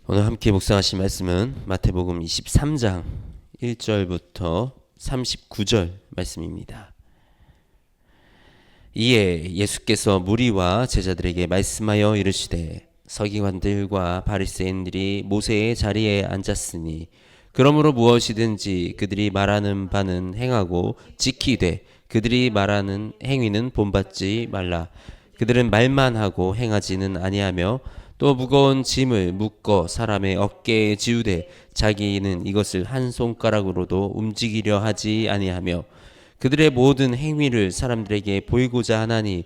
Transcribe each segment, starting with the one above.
오늘 함께 묵상하실 말씀은 마태복음 23장 1절부터 39절 말씀입니다. 이에 예수께서 무리와 제자들에게 말씀하여 이르시되 서기관들과 바리새인들이 모세의 자리에 앉았으니 그러므로 무엇이든지 그들이 말하는 바는 행하고 지키되 그들이 말하는 행위는 본받지 말라. 그들은 말만 하고 행하지는 아니하며 또 무거운 짐을 묶어 사람의 어깨에 지우되 자기는 이것을 한 손가락으로도 움직이려 하지 아니하며 그들의 모든 행위를 사람들에게 보이고자 하나니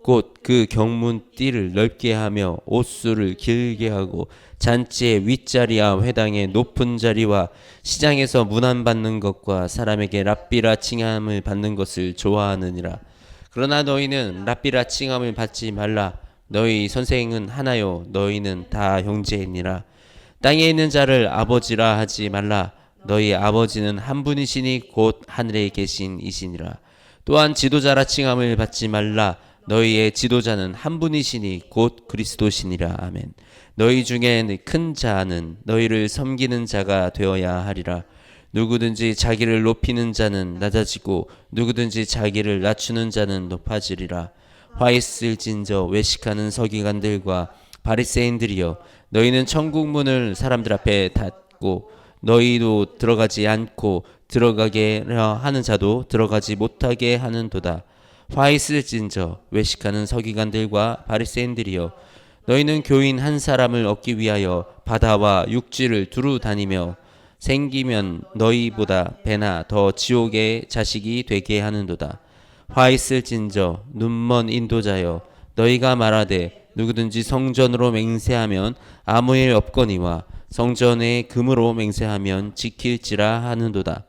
곧 그 경문띠를 넓게 하며 옷수를 길게 하고 잔치의 윗자리와 회당의 높은 자리와 시장에서 문안받는 것과 사람에게 랍비라 칭함을 받는 것을 좋아하느니라. 그러나 너희는 랍비라 칭함을 받지 말라. 너희 선생은 하나요 너희는 다 형제이니라. 땅에 있는 자를 아버지라 하지 말라. 너희 아버지는 한 분이시니 곧 하늘에 계신 이시니라. 또한 지도자라 칭함을 받지 말라. 너희의 지도자는 한 분이시니 곧 그리스도시니라. 아멘. 너희 중에 큰 자는 너희를 섬기는 자가 되어야 하리라. 누구든지 자기를 높이는 자는 낮아지고 누구든지 자기를 낮추는 자는 높아지리라. 화 있을진저 외식하는 서기관들과 바리새인들이여, 너희는 천국 문을 사람들 앞에 닫고 너희도 들어가지 않고 들어가게 하는 자도 들어가지 못하게 하는도다. 화 있을진저 외식하는 서기관들과 바리새인들이여, 너희는 교인 한 사람을 얻기 위하여 바다와 육지를 두루 다니며 생기면 너희보다 배나 더 지옥의 자식이 되게 하는도다. 화 있을진저 눈먼 인도자여, 너희가 말하되 누구든지 성전으로 맹세하면 아무 일 없거니와 성전의 금으로 맹세하면 지킬지라 하는도다.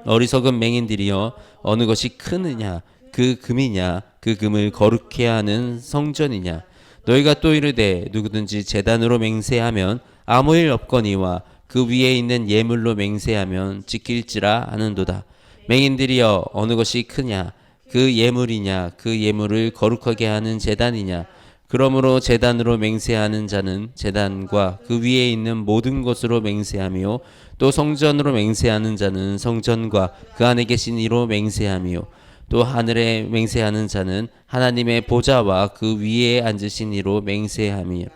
어리석은 맹인들이여, 어느 것이 크느냐 그 금이냐 그 금을 거룩해 하는 성전이냐. 너희가 또 이르되 누구든지 제단으로 맹세하면 아무 일 없거니와 그 위에 있는 예물로 맹세하면 지킬지라 하는도다. 맹인들이여, 어느 것이 크냐 그 예물이냐 그 예물을 거룩하게 하는 제단이냐. 그러므로 제단으로 맹세하는 자는 제단과 그 위에 있는 모든 것으로 맹세하며 또 성전으로 맹세하는 자는 성전과 그 안에 계신 이로 맹세하며 또 하늘에 맹세하는 자는 하나님의 보좌와 그 위에 앉으신 이로 맹세함이라.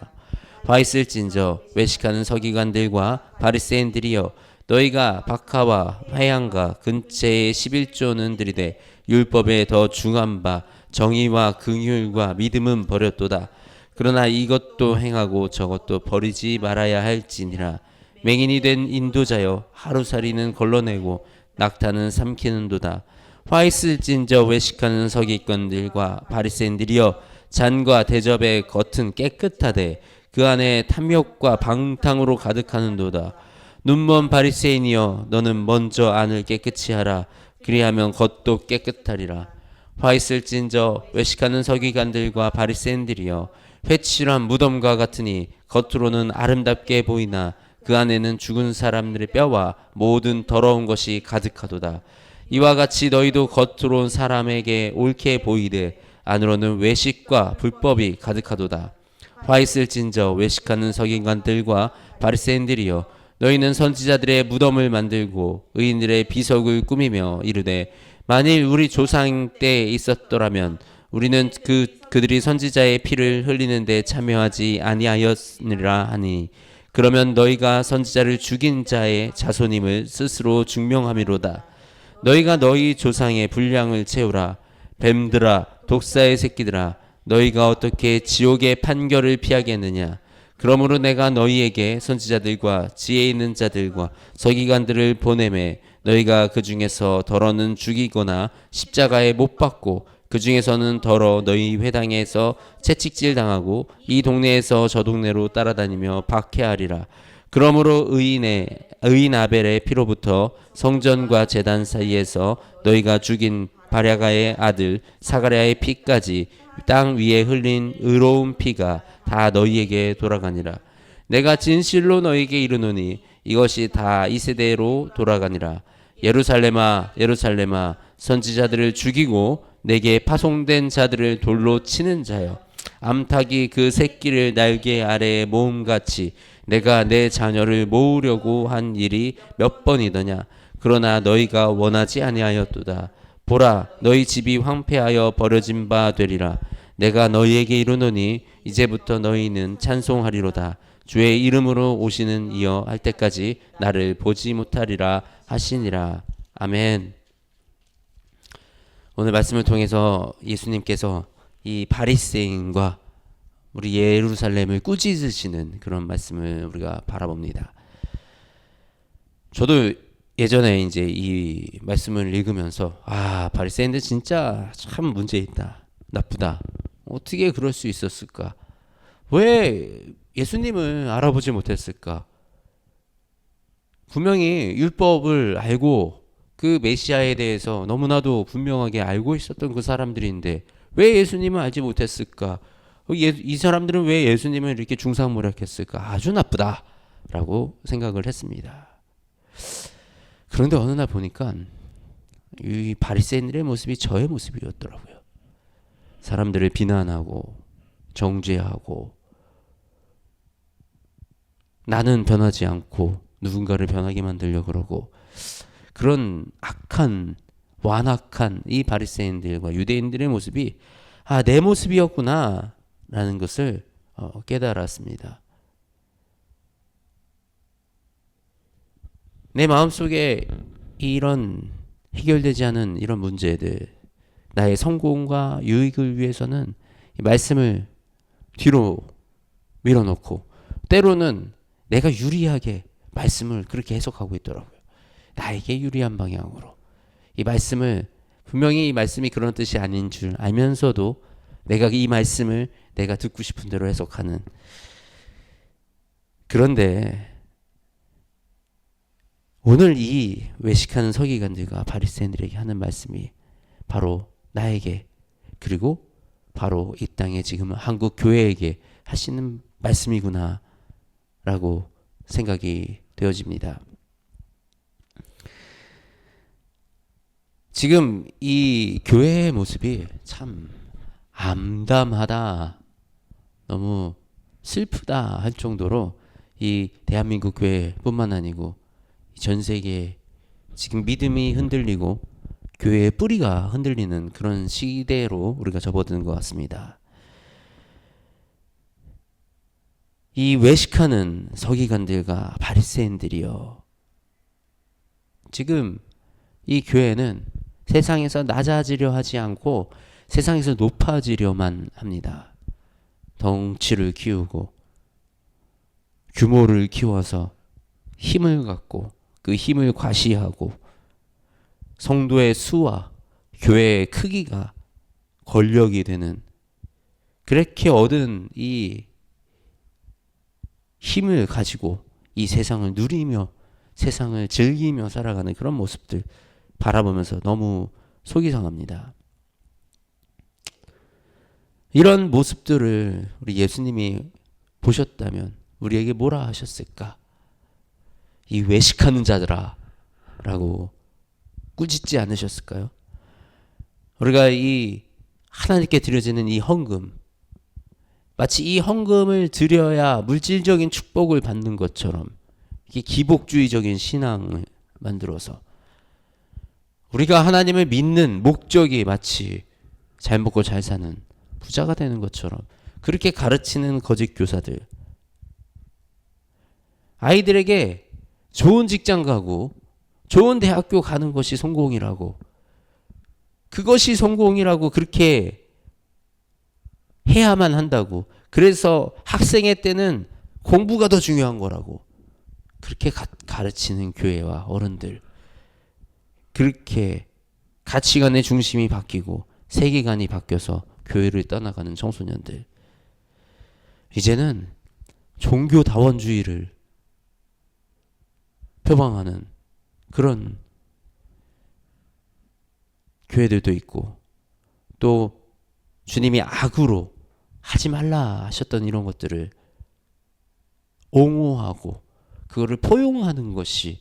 화 있을진저 외식하는 서기관들과 바리새인들이여, 너희가 박하와 화양과 근처의 11조는 들이되 율법에 더 중한 바 정의와 긍휼과 믿음은 버렸도다. 그러나 이것도 행하고 저것도 버리지 말아야 할지니라. 맹인이 된 인도자여, 하루살이는 걸러내고 낙타는 삼키는도다. 화 있을진저 외식하는 서기관들과 바리새인들이여, 잔과 대접의 겉은 깨끗하되 그 안에 탐욕과 방탕으로 가득하는도다. 눈먼 바리새인이여, 너는 먼저 안을 깨끗이 하라. 그리하면 겉도 깨끗하리라. 화 있을진저 외식하는 서기관들과 바리새인들이여, 회칠한 무덤과 같으니 겉으로는 아름답게 보이나 그 안에는 죽은 사람들의 뼈와 모든 더러운 것이 가득하도다. 이와 같이 너희도 겉으로는 사람에게 옳게 보이되 안으로는 외식과 불법이 가득하도다. 화 있을진저 외식하는 서기관들과 바리새인들이여, 너희는 선지자들의 무덤을 만들고 의인들의 비석을 꾸미며 이르되 만일 우리 조상 때에 있었더라면 우리는 그들이 선지자의 피를 흘리는 데 참여하지 아니하였느라 하니, 그러면 너희가 선지자를 죽인 자의 자손임을 스스로 증명함이로다. 너희가 너희 조상의 분량을 채우라. 뱀들아, 독사의 새끼들아, 너희가 어떻게 지옥의 판결을 피하겠느냐. 그러므로 내가 너희에게 선지자들과 지혜 있는 자들과 서기관들을 보내매 너희가 그 중에서 더러는 죽이거나 십자가에 못 박고 그 중에서는 더러 너희 회당에서 채찍질 당하고 이 동네에서 저 동네로 따라다니며 박해하리라. 그러므로 의인 아벨의 피로부터 성전과 제단 사이에서 너희가 죽인 바랴가의 아들 사가랴의 피까지 땅 위에 흘린 의로운 피가 다 너희에게 돌아가니라. 내가 진실로 너희에게 이르노니 이것이 다 이 세대로 돌아가니라. 예루살렘아, 예루살렘아, 선지자들을 죽이고 내게 파송된 자들을 돌로 치는 자여, 암탉이 그 새끼를 날개 아래에 모음같이 내가 내 자녀를 모으려고 한 일이 몇 번이더냐. 그러나 너희가 원하지 아니하였도다. 보라, 너희 집이 황폐하여 버려진 바 되리라. 내가 너희에게 이르노니 이제부터 너희는 찬송하리로다. 주의 이름으로 오시는 이여 할 때까지 나를 보지 못하리라 하시니라. 아멘. 오늘 말씀을 통해서 예수님께서 이 바리새인과 우리 예루살렘을 꾸짖으시는 그런 말씀을 우리가 바라봅니다. 저도 예전에 이제 이 말씀을 읽으면서 바리새인들 진짜 참 문제 있다. 나쁘다. 어떻게 그럴 수 있었을까? 왜 예수님을 알아보지 못했을까? 분명히 율법을 알고 그 메시아에 대해서 너무나도 분명하게 알고 있었던 그 사람들인데 왜 예수님을 알지 못했을까? 이 사람들은 왜 예수님을 이렇게 중상모략했을까? 아주 나쁘다라고 생각을 했습니다. 그런데 어느 날 보니까 이 바리새인들의 모습이 저의 모습이었더라고요. 사람들을 비난하고 정죄하고 나는 변하지 않고 누군가를 변하게 만들려고 그러고 그런 악한 완악한 이 바리새인들과 유대인들의 모습이 내 모습이었구나 라는 것을 깨달았습니다. 내 마음속에 이런 해결되지 않은 이런 문제들, 나의 성공과 유익을 위해서는 이 말씀을 뒤로 밀어놓고 때로는 내가 유리하게 말씀을 그렇게 해석하고 있더라고요. 나에게 유리한 방향으로 이 말씀을 분명히 이 말씀이 그런 뜻이 아닌 줄 알면서도 내가 이 말씀을 내가 듣고 싶은 대로 해석하는. 그런데 오늘 이 외식하는 서기관들과 바리새인들에게 하는 말씀이 바로 나에게 그리고 바로 이 땅에 지금 한국 교회에게 하시는 말씀이구나 라고 생각이 되어집니다. 지금 이 교회의 모습이 참 암담하다, 너무 슬프다 할 정도로 이 대한민국 교회뿐만 아니고 전 세계에 지금 믿음이 흔들리고 교회의 뿌리가 흔들리는 그런 시대로 우리가 접어드는 것 같습니다. 이 외식하는 서기관들과 바리새인들이요, 지금 이 교회는 세상에서 낮아지려 하지 않고 세상에서 높아지려만 합니다. 덩치를 키우고 규모를 키워서 힘을 갖고 그 힘을 과시하고 성도의 수와 교회의 크기가 권력이 되는, 그렇게 얻은 이 힘을 가지고 이 세상을 누리며 세상을 즐기며 살아가는 그런 모습들 바라보면서 너무 속이 상합니다. 이런 모습들을 우리 예수님이 보셨다면 우리에게 뭐라 하셨을까? 이 외식하는 자들아 라고 꾸짖지 않으셨을까요? 우리가 이 하나님께 드려지는 이 헌금, 마치 이 헌금을 드려야 물질적인 축복을 받는 것처럼 이게 기복주의적인 신앙을 만들어서 우리가 하나님을 믿는 목적이 마치 잘 먹고 잘 사는 부자가 되는 것처럼 그렇게 가르치는 거짓 교사들, 아이들에게 좋은 직장 가고 좋은 대학교 가는 것이 성공이라고, 그것이 성공이라고 그렇게 해야만 한다고, 그래서 학생의 때는 공부가 더 중요한 거라고 그렇게 가르치는 교회와 어른들, 그렇게 가치관의 중심이 바뀌고 세계관이 바뀌어서 교회를 떠나가는 청소년들, 이제는 종교다원주의를 표방하는 그런 교회들도 있고, 또 주님이 악으로 하지 말라 하셨던 이런 것들을 옹호하고 그거를 포용하는 것이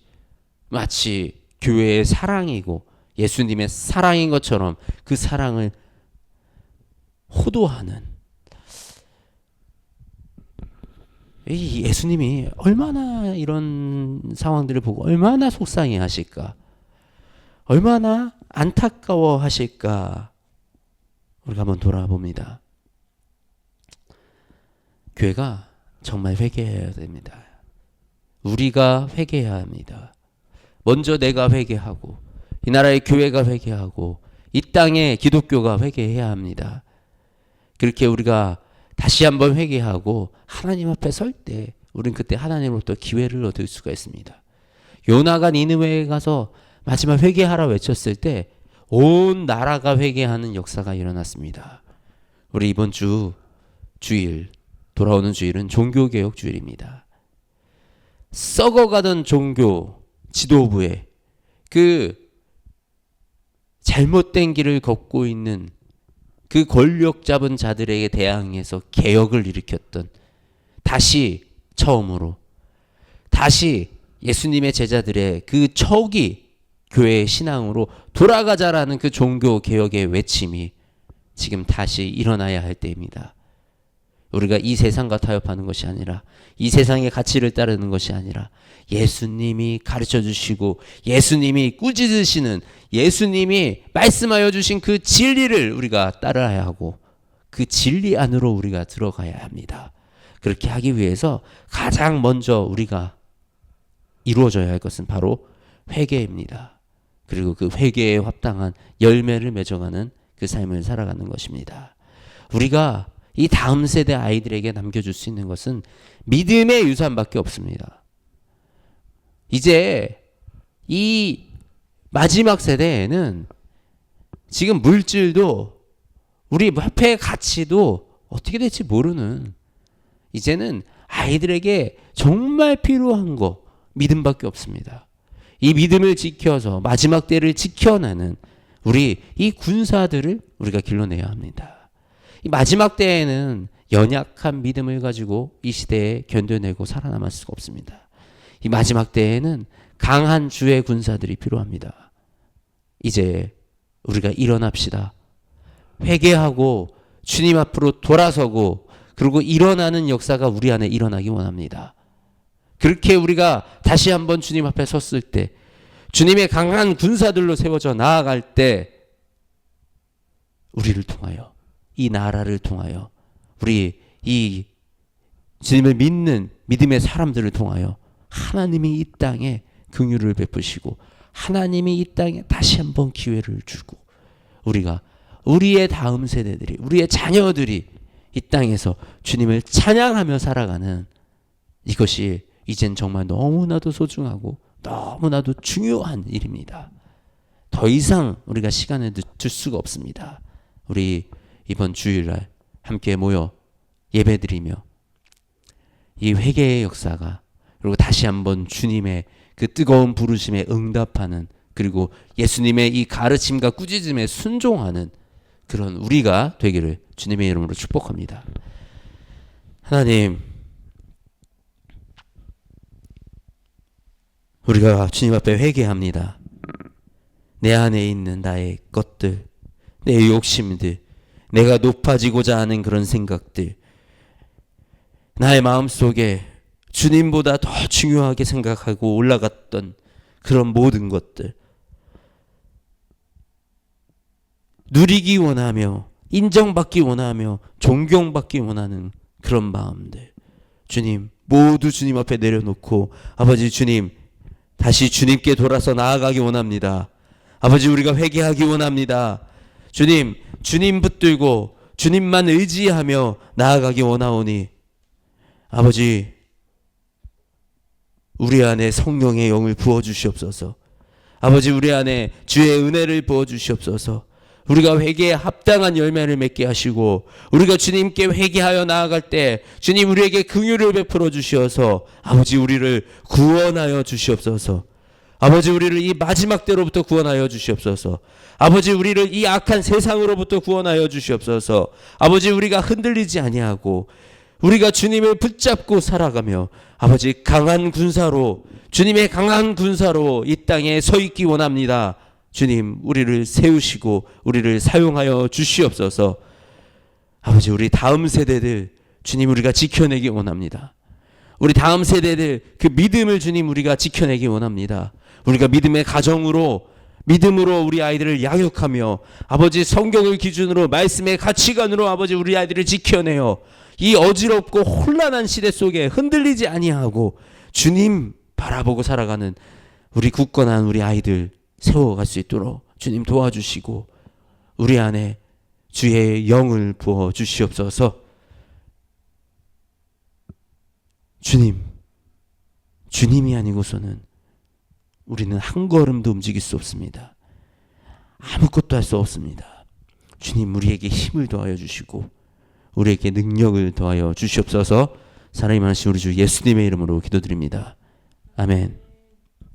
마치 교회의 사랑이고 예수님의 사랑인 것처럼 그 사랑을 호도하는, 이 예수님이 얼마나 이런 상황들을 보고 얼마나 속상해 하실까, 얼마나 안타까워 하실까, 우리가 한번 돌아봅니다. 교회가 정말 회개해야 됩니다. 우리가 회개해야 합니다. 먼저 내가 회개하고, 이 나라의 교회가 회개하고, 이 땅의 기독교가 회개해야 합니다. 그렇게 우리가 다시 한번 회개하고 하나님 앞에 설 때 우리는 그때 하나님으로부터 기회를 얻을 수가 있습니다. 요나가 니느웨에 가서 마지막 회개하라 외쳤을 때 온 나라가 회개하는 역사가 일어났습니다. 우리 이번 주일, 돌아오는 주일은 종교개혁 주일입니다. 썩어가던 종교 지도부의 그 잘못된 길을 걷고 있는 그 권력 잡은 자들에게 대항해서 개혁을 일으켰던, 다시 처음으로 다시 예수님의 제자들의 그 초기 교회의 신앙으로 돌아가자라는 그 종교 개혁의 외침이 지금 다시 일어나야 할 때입니다. 우리가 이 세상과 타협하는 것이 아니라, 이 세상의 가치를 따르는 것이 아니라, 예수님이 가르쳐 주시고 예수님이 꾸짖으시는, 예수님이 말씀하여 주신 그 진리를 우리가 따라야 하고 그 진리 안으로 우리가 들어가야 합니다. 그렇게 하기 위해서 가장 먼저 우리가 이루어져야 할 것은 바로 회개입니다. 그리고 그 회개에 합당한 열매를 맺어가는 그 삶을 살아가는 것입니다. 우리가 이 다음 세대 아이들에게 남겨줄 수 있는 것은 믿음의 유산밖에 없습니다. 이제 이 마지막 세대에는 지금 물질도 우리 화폐의 가치도 어떻게 될지 모르는, 이제는 아이들에게 정말 필요한 거 믿음밖에 없습니다. 이 믿음을 지켜서 마지막 때를 지켜내는 우리 이 군사들을 우리가 길러내야 합니다. 이 마지막 때에는 연약한 믿음을 가지고 이 시대에 견뎌내고 살아남을 수가 없습니다. 이 마지막 때에는 강한 주의 군사들이 필요합니다. 이제 우리가 일어납시다. 회개하고 주님 앞으로 돌아서고, 그리고 일어나는 역사가 우리 안에 일어나기 원합니다. 그렇게 우리가 다시 한번 주님 앞에 섰을 때, 주님의 강한 군사들로 세워져 나아갈 때, 우리를 통하여, 이 나라를 통하여, 우리 이 주님을 믿는 믿음의 사람들을 통하여 하나님이 이 땅에 긍휼을 베푸시고, 하나님이 이 땅에 다시 한번 기회를 주고, 우리가, 우리의 다음 세대들이, 우리의 자녀들이 이 땅에서 주님을 찬양하며 살아가는, 이것이 이젠 정말 너무나도 소중하고 너무나도 중요한 일입니다. 더 이상 우리가 시간을 늦출 수가 없습니다. 우리 이번 주일날 함께 모여 예배드리며 이 회개의 역사가, 그리고 다시 한번 주님의 그 뜨거운 부르심에 응답하는, 그리고 예수님의 이 가르침과 꾸짖음에 순종하는 그런 우리가 되기를 주님의 이름으로 축복합니다. 하나님, 우리가 주님 앞에 회개합니다. 내 안에 있는 나의 것들, 내 욕심들, 내가 높아지고자 하는 그런 생각들, 나의 마음속에 주님보다 더 중요하게 생각하고 올라갔던 그런 모든 것들, 누리기 원하며 인정받기 원하며 존경받기 원하는 그런 마음들, 주님 모두 주님 앞에 내려놓고, 아버지 주님, 다시 주님께 돌아서 나아가기 원합니다. 아버지, 우리가 회개하기 원합니다. 주님, 주님 붙들고 주님만 의지하며 나아가기 원하오니, 아버지, 우리 안에 성령의 영을 부어주시옵소서. 아버지, 우리 안에 주의 은혜를 부어주시옵소서. 우리가 회개에 합당한 열매를 맺게 하시고, 우리가 주님께 회개하여 나아갈 때 주님 우리에게 긍휼을 베풀어 주시어서 아버지 우리를 구원하여 주시옵소서. 아버지, 우리를 이 마지막 때로부터 구원하여 주시옵소서. 아버지, 우리를 이 악한 세상으로부터 구원하여 주시옵소서. 아버지, 우리가 흔들리지 아니하고 우리가 주님을 붙잡고 살아가며 아버지 강한 군사로, 주님의 강한 군사로 이 땅에 서 있기 원합니다. 주님, 우리를 세우시고 우리를 사용하여 주시옵소서. 아버지, 우리 다음 세대들 주님 우리가 지켜내기 원합니다. 우리 다음 세대들 그 믿음을 주님 우리가 지켜내기 원합니다. 우리가 믿음의 가정으로 믿음으로 우리 아이들을 양육하며 아버지 성경을 기준으로 말씀의 가치관으로 아버지 우리 아이들을 지켜내어 이 어지럽고 혼란한 시대 속에 흔들리지 아니하고 주님 바라보고 살아가는 우리 굳건한 우리 아이들 세워갈 수 있도록 주님 도와주시고 우리 안에 주의 영을 부어 주시옵소서. 주님이 아니고서는 우리는 한 걸음도 움직일 수 없습니다. 아무것도 할 수 없습니다. 주님 우리에게 힘을 더하여 주시고 우리에게 능력을 더하여 주시옵소서. 사랑이 많으신 우리 주 예수님의 이름으로 기도드립니다. 아멘.